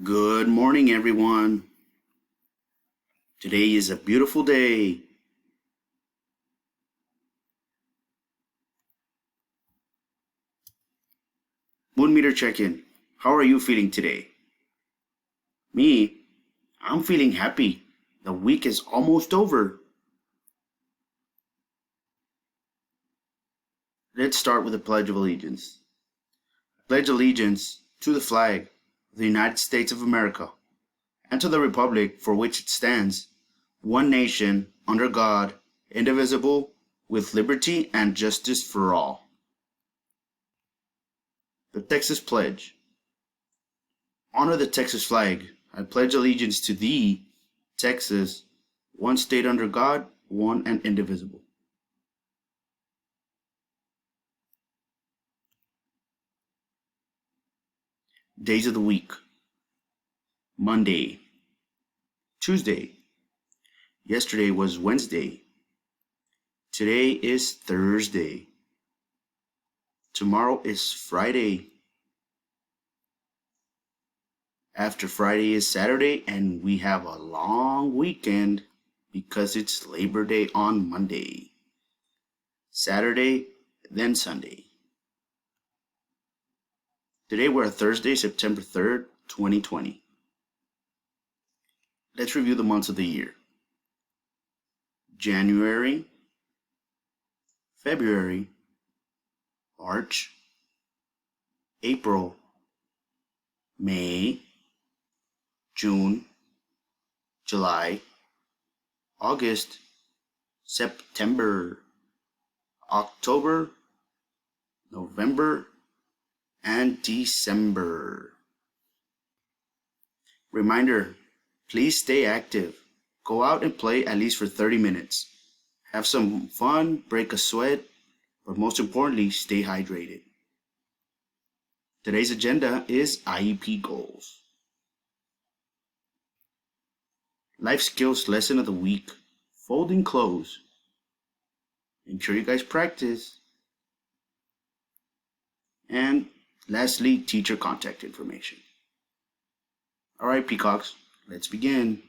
Good morning, everyone. Today is a beautiful day. Moon meter check-in. How are you feeling today? Me, I'm feeling happy. The week is almost over. Let's start with the Pledge of Allegiance. I pledge allegiance to the flag of the United States of America and to the republic for which it stands, one nation, under God, indivisible, with liberty and justice for all. The Texas Pledge. Honor the Texas flag. I pledge allegiance to thee, Texas, one state under God, one and indivisible. Days of the week. Monday. Tuesday. Yesterday was Wednesday. Today is Thursday. Tomorrow is Friday. After Friday is Saturday, and we have a long weekend because it's Labor Day on Monday. Saturday, then Sunday. Today we're Thursday, September 3rd, 2020. Let's review the months of the year. January, February, March, April, May, June, July, August, September, October, November, and December. Reminder, please stay active. Go out and play at least for 30 minutes. Have some fun, break a sweat, but most importantly, stay hydrated. Today's agenda is IEP goals. Life skills lesson of the week, folding clothes. Make sure you guys practice. And lastly, teacher contact information. All right, peacocks, let's begin.